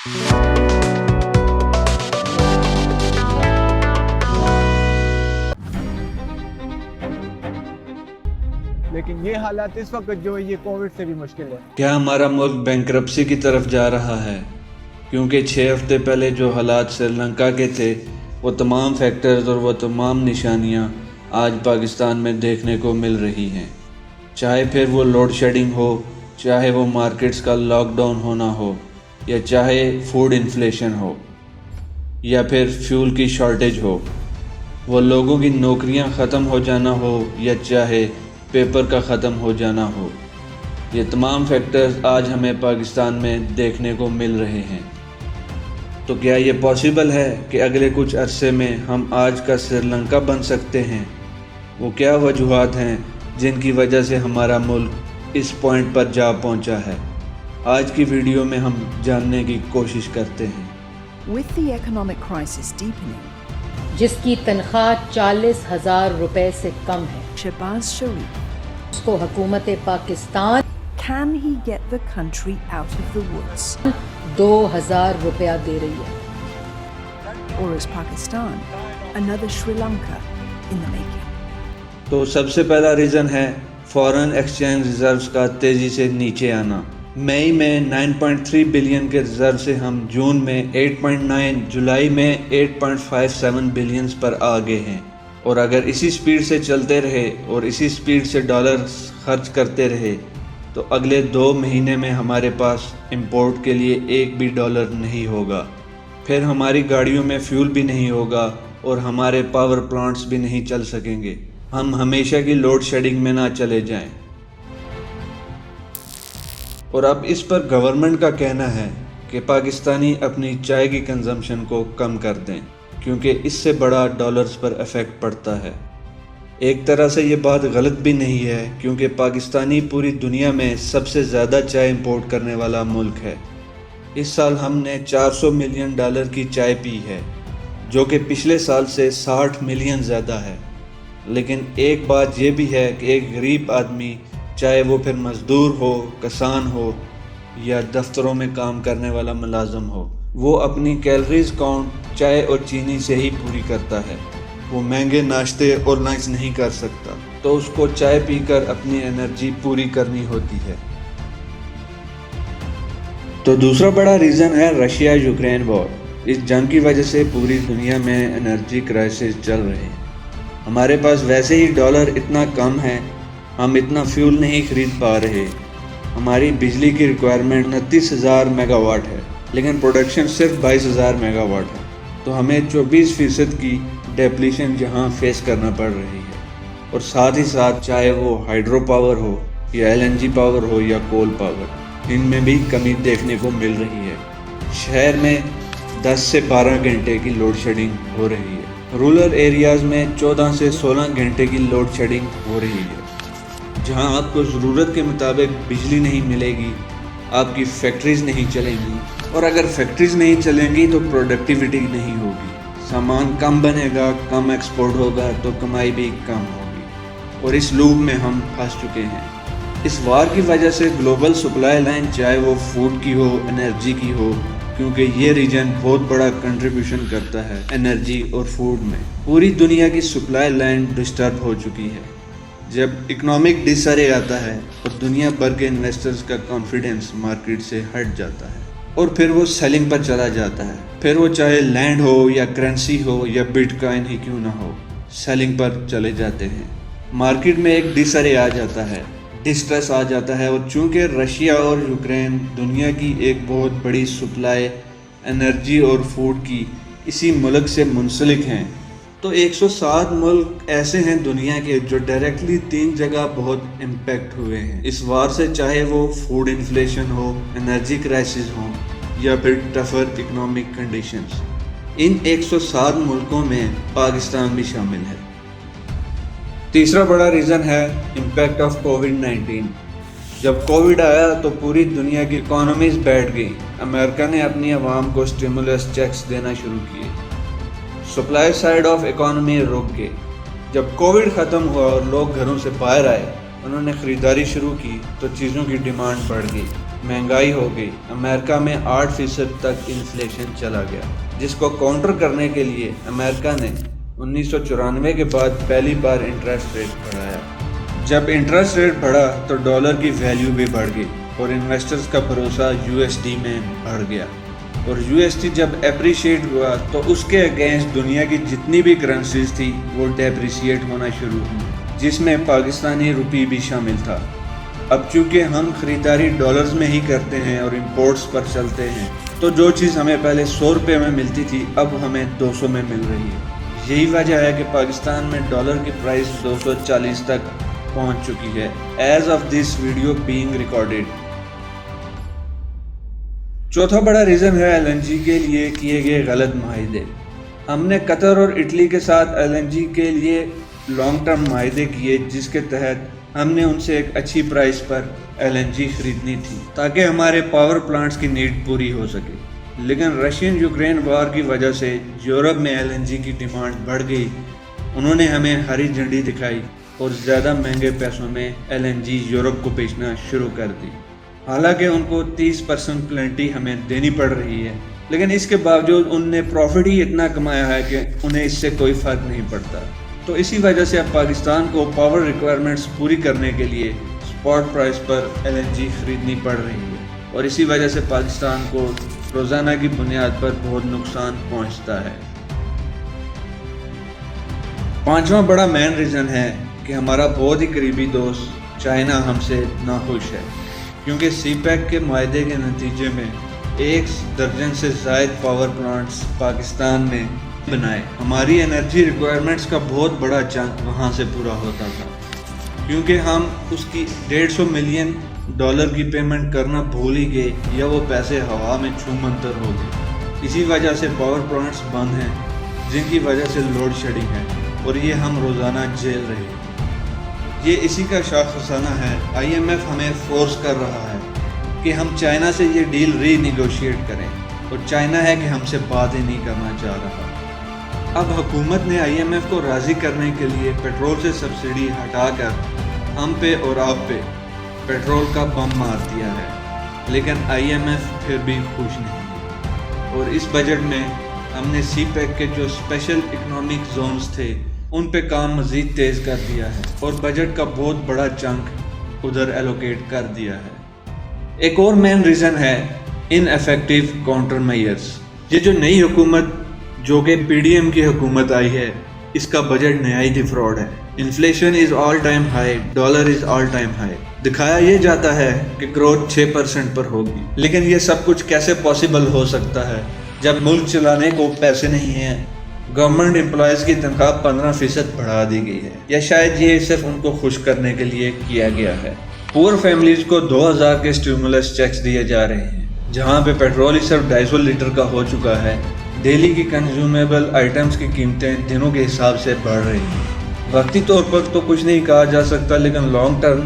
لیکن یہ حالات اس وقت جو ہے یہ کووڈ سے بھی مشکل ہے۔ کیا ہمارا ملک بینکرپسی کی طرف جا رہا ہے؟ کیونکہ 6 ہفتے پہلے جو حالات سری لنکا کے تھے وہ تمام فیکٹرز اور وہ تمام نشانیاں آج پاکستان میں دیکھنے کو مل رہی ہیں، چاہے پھر وہ لوڈ شیڈنگ ہو، چاہے وہ مارکیٹس کا لاک ڈاؤن ہونا ہو، یا چاہے فوڈ انفلیشن ہو، یا پھر فیول کی شارٹیج ہو، وہ لوگوں کی نوکریاں ختم ہو جانا ہو، یا چاہے پیپر کا ختم ہو جانا ہو۔ یہ تمام فیکٹرز آج ہمیں پاکستان میں دیکھنے کو مل رہے ہیں۔ تو کیا یہ پاسبل ہے کہ اگلے کچھ عرصے میں ہم آج کا سری لنکا بن سکتے ہیں؟ وہ کیا وجوہات ہیں جن کی وجہ سے ہمارا ملک اس پوائنٹ پر جا پہنچا ہے؟ آج کی ویڈیو میں ہم جاننے کی کوشش کرتے ہیں۔ With the economic crisis deepening, جس کی تنخواہ 40,000 روپے سے کم ہے، Shehbaz Sharif, اس کو حکومت Pakistan can he get the country out of the woods? 2,000 روپیہ دے رہی ہے۔ Or is Pakistan another Sri Lanka in the making? تو سب سے پہلا ریزن ہے فارن ایکسچینج ریزروز کا تیزی سے نیچے آنا۔ مئی میں 9.3 بلین کے ریزرو سے ہم جون میں 8.9، جولائی میں 8.57 بلینز پر آ گئے ہیں، اور اگر اسی سپیڈ سے چلتے رہے اور اسی سپیڈ سے ڈالر خرچ کرتے رہے تو اگلے 2 مہینے میں ہمارے پاس امپورٹ کے لیے ایک بھی ڈالر نہیں ہوگا، پھر ہماری گاڑیوں میں فیول بھی نہیں ہوگا اور ہمارے پاور پلانٹس بھی نہیں چل سکیں گے، ہم ہمیشہ کی لوڈ شیڈنگ میں نہ چلے جائیں۔ اور اب اس پر گورنمنٹ کا کہنا ہے کہ پاکستانی اپنی چائے کی کنزمپشن کو کم کر دیں، کیونکہ اس سے بڑا ڈالرز پر ایفیکٹ پڑتا ہے۔ ایک طرح سے یہ بات غلط بھی نہیں ہے، کیونکہ پاکستانی پوری دنیا میں سب سے زیادہ چائے امپورٹ کرنے والا ملک ہے۔ اس سال ہم نے $400 ملین کی چائے پی ہے، جو کہ پچھلے سال سے 60 ملین زیادہ ہے۔ لیکن ایک بات یہ بھی ہے کہ ایک غریب آدمی، چاہے وہ پھر مزدور ہو، کسان ہو یا دفتروں میں کام کرنے والا ملازم ہو، وہ اپنی کیلریز کاؤنٹ چائے اور چینی سے ہی پوری کرتا ہے۔ وہ مہنگے ناشتے اور لنچ نہیں کر سکتا، تو اس کو چائے پی کر اپنی انرجی پوری کرنی ہوتی ہے۔ تو دوسرا بڑا ریزن ہے رشیا یوکرین وار۔ اس جنگ کی وجہ سے پوری دنیا میں انرجی کرائسس چل رہے ہیں۔ ہمارے پاس ویسے ہی ڈالر اتنا کم ہے، ہم اتنا فیول نہیں خرید پا رہے، ہماری بجلی کی ریکوائرمنٹ 29,000 میگا واٹ ہے، لیکن پروڈکشن صرف 22,000 میگا واٹ ہے، تو ہمیں 24% کی ڈیپلیشن یہاں فیس کرنا پڑ رہی ہے۔ اور ساتھ ہی ساتھ چاہے وہ ہائیڈرو پاور ہو یا LNG پاور ہو یا کول پاور، ان میں بھی کمی دیکھنے کو مل رہی ہے۔ شہر میں 10 سے 12 گھنٹے کی لوڈ شیڈنگ ہو رہی ہے، رورل ایریاز میں 14 سے 16 گھنٹے کی لوڈ شیڈنگ ہو رہی ہے۔ جہاں آپ کو ضرورت کے مطابق بجلی نہیں ملے گی، آپ کی فیکٹریز نہیں چلیں گی، اور اگر فیکٹریز نہیں چلیں گی تو پروڈکٹیوٹی نہیں ہوگی، سامان کم بنے گا، کم ایکسپورٹ ہوگا تو کمائی بھی کم ہوگی، اور اس لوپ میں ہم پھنس چکے ہیں۔ اس وار کی وجہ سے گلوبل سپلائی لائن، چاہے وہ فوڈ کی ہو، انرجی کی ہو، کیونکہ یہ ریجن بہت بڑا کنٹریبیوشن کرتا ہے انرجی اور فوڈ میں، پوری دنیا کی سپلائی لائن ڈسٹرب ہو چکی ہے۔ جب اکنامک ڈس ارے آتا ہے اور دنیا بھر کے انویسٹرز کا کانفیڈنس مارکیٹ سے ہٹ جاتا ہے، اور پھر وہ سیلنگ پر چلا جاتا ہے، پھر وہ چاہے لینڈ ہو یا کرنسی ہو یا بٹ کوائن ہی کیوں نہ ہو، سیلنگ پر چلے جاتے ہیں۔ مارکیٹ میں ایک ڈس ارے آ جاتا ہے، ڈسٹریس آ جاتا ہے، اور چونکہ رشیا اور یوکرین دنیا کی ایک بہت بڑی سپلائی انرجی اور فوڈ کی اسی ملک سے منسلک ہیں، تو 107 ملک ایسے ہیں دنیا کے جو ڈائریکٹلی 3 جگہ بہت امپیکٹ ہوئے ہیں اس وار سے، چاہے وہ فوڈ انفلیشن ہو، انرجی کرائسس ہو یا پھر ٹفر اکنامک کنڈیشنز۔ ان 107 ملکوں میں پاکستان بھی شامل ہے۔ تیسرا بڑا ریزن ہے امپیکٹ آف کووڈ-19۔ جب کووڈ آیا تو پوری دنیا کی اکانومیز بیٹھ گئی، امریکہ نے اپنی عوام کو اسٹیمولس چیکس دینا شروع کیے، سپلائی سائیڈ آف اکانومی رک گئے۔ جب کووڈ ختم ہوا اور لوگ گھروں سے باہر آئے، انہوں نے خریداری شروع کی تو چیزوں کی ڈیمانڈ بڑھ گئی۔ महंगाई हो गई। अमेरिका में 8% तक इन्फ्लेशन चला गया, जिसको काउंटर करने के लिए अमेरिका ने 1994 के बाद पहली बार इंटरेस्ट रेट बढ़ाया। जब इंटरेस्ट रेट बढ़ा तो डॉलर की वैल्यू भी बढ़ गई और इन्वेस्टर्स का भरोसा यूएसडी में बढ़ गया। और यूएसडी जब एप्रिशिएट हुआ तो उसके अगेंस्ट दुनिया की जितनी भी करेंसीज थी वो डेप्रिशिएट होना शुरू हुई, जिसमें पाकिस्तानी रुपये भी शामिल था। अब चूँकि हम ख़रीदारी डॉलर्स में ही करते हैं और इंपोर्ट्स पर चलते हैं, तो जो चीज़ हमें पहले 100 रुपये में मिलती थी अब हमें 200 में मिल रही है। यही वजह है कि पाकिस्तान में डॉलर की प्राइस 240 तक पहुंच चुकी है age of this video being recorded. चौथा बड़ा रीज़न है एलएनजी के लिए किए गए गलत माहिदे। हमने कतर और इटली के साथ एलएनजी के लिए लॉन्ग टर्म माहिदे किए, जिसके तहत हमने उनसे एक अच्छी प्राइस पर एलएनजी खरीदनी थी ताकि हमारे पावर प्लांट्स की नीड पूरी हो सके। लेकिन रशियन यूक्रेन वार की वजह से यूरोप में एलएनजी की डिमांड बढ़ गई। उन्होंने हमें हरी झंडी दिखाई और ज़्यादा महंगे पैसों में एलएनजी यूरोप को बेचना शुरू कर दी। हालांकि उनको 30% प्लेंटी हमें देनी पड़ रही है, लेकिन इसके बावजूद उनने प्रॉफिट ही इतना कमाया है कि उन्हें इससे कोई फ़र्क नहीं पड़ता। तो इसी वजह से अब पाकिस्तान को पावर रिक्वायरमेंट्स पूरी करने के लिए स्पॉट प्राइस पर एलएनजी खरीदनी पड़ रही है और इसी वजह से पाकिस्तान को रोज़ाना की बुनियाद पर बहुत नुकसान पहुंचता है। पांचवा बड़ा मेन रीज़न है कि हमारा बहुत ही करीबी दोस्त चाइना हमसे नाखुश है, क्योंकि सीपैक के माहदे के नतीजे में 1 दर्जन से ज़ायद पावर प्लांट्स पाकिस्तान ने बनाए। हमारी एनर्जी रिक्वायरमेंट्स का बहुत बड़ा चंक वहाँ से पूरा होता था, क्योंकि हम उसकी $150 मिलियन की पेमेंट करना भूल ही गए या वो पैसे हवा में छूमंतर हो गए। इसी वजह से पावर प्लांट्स बंद हैं, जिनकी वजह से लोड शेडिंग है और ये हम रोज़ाना झेल रहे हैं। ये इसी का शाखसाना है। IMF हमें फोर्स कर रहा है कि हम चाइना से ये डील रीनिगोशिएट करें और चाइना है कि हमसे बात ही नहीं करना चाह रहा। अब हुकूमत ने IMF को राज़ी करने के लिए पेट्रोल से सब्सिडी हटाकर हम पे और आप पे पेट्रोल का बम मार दिया है, लेकिन IMF फिर भी खुश नहीं है। और इस बजट में हमने सीपैक के जो स्पेशल इकोनॉमिक जोन्स थे उन पे काम मज़ीद तेज़ कर दिया है और बजट का बहुत बड़ा चंक उधर एलोकेट कर दिया है। एक और मेन रीज़न है इनएफेक्टिव काउंटर मेजर्स। ये जो नई हुकूमत जो कि PDM की हुकूमत आई है, इसका बजट नहायत ही फ्रॉड है। Inflation is all time high, dollar is all time high. दिखाया ये जाता है कि ग्रोथ 6% पर होगी, लेकिन ये सब कुछ कैसे पॉसिबल हो सकता है जब मुल्क चलाने को पैसे नहीं हैं। गवर्नमेंट एम्प्लॉयज़ की तनख्वाह 15% बढ़ा दी गई है, या शायद ये सिर्फ उनको खुश करने के लिए किया गया है। पुअर फैमिलीज़ को 2000 के स्टिमुलस चेक्स दिए जा रहे हैं, जहाँ पे पेट्रोल ही सिर्फ 250 लीटर का हो चुका है। डेली की कंज्यूमेबल आइटम्स की कीमतें दिनों के हिसाब से बढ़ रही हैं। वक्ती तौर पर तो कुछ नहीं कहा जा सकता, लेकिन लॉन्ग टर्म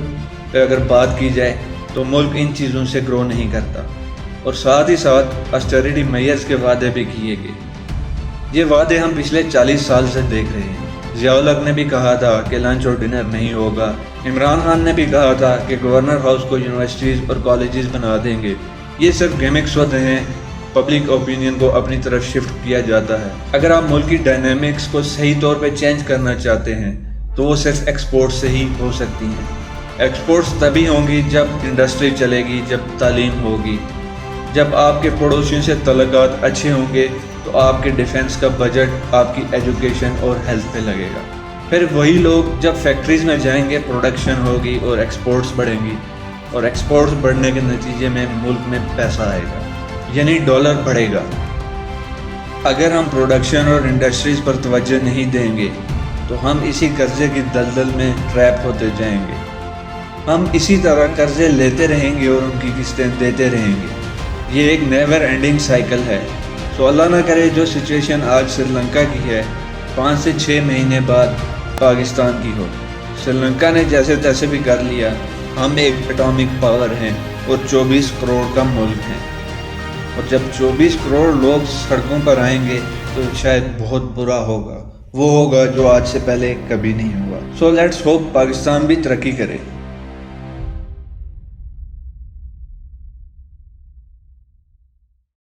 पे अगर बात की जाए तो मुल्क इन चीज़ों से ग्रो नहीं करता। और साथ ही साथ ऑस्टेरिटी मेजर्स के वादे भी किए गए। ये वादे हम पिछले 40 साल से देख रहे हैं। ज़ियाउल हक ने भी कहा था कि लंच और डिनर नहीं होगा। इमरान खान ने भी कहा था कि गवर्नर हाउस को यूनिवर्सिटीज़ और कॉलेजेस बना देंगे। ये सिर्फ गिमिक्स होते हैं, पब्लिक ओपिनियन को अपनी तरफ शिफ्ट किया जाता है। अगर आप मुल्क की डायनामिक्स को सही तौर पे चेंज करना चाहते हैं तो वो सिर्फ एक्सपोर्ट से ही हो सकती हैं। एक्सपोर्ट्स तभी होंगी जब इंडस्ट्री चलेगी, जब तालीम होगी, जब आपके पड़ोसियों से तल्लुकात अच्छे होंगे, तो आपके डिफेंस का बजट आपकी एजुकेशन और हेल्थ पे लगेगा। फिर वही लोग जब फैक्ट्रीज़ में जाएंगे, प्रोडक्शन होगी और एक्सपोर्ट्स बढ़ेंगी, और एक्सपोर्ट्स बढ़ने के नतीजे में मुल्क में पैसा आएगा, यानी डॉलर बढ़ेगा। अगर हम प्रोडक्शन और इंडस्ट्रीज़ पर तवज्जो नहीं देंगे तो हम इसी कर्जे की दलदल में ट्रैप होते जाएंगे। हम इसी तरह कर्जे लेते रहेंगे और उनकी किस्तें देते रहेंगे। ये एक नेवर एंडिंग साइकिल है। तो अल्लाह ना करे जो सिचुएशन आज श्रीलंका की है 5 से 6 महीने बाद पाकिस्तान की हो। श्रीलंका ने जैसे तैसे भी कर लिया। हम एक एटॉमिक पावर हैं और 24 करोड़ का मुल्क हैं, और जब 24 करोड़ लोग सड़कों पर आएंगे तो शायद बहुत बुरा होगा। वो होगा जो आज से पहले कभी नहीं हुआ। सो लेट्स होप पाकिस्तान भी तरक्की करे।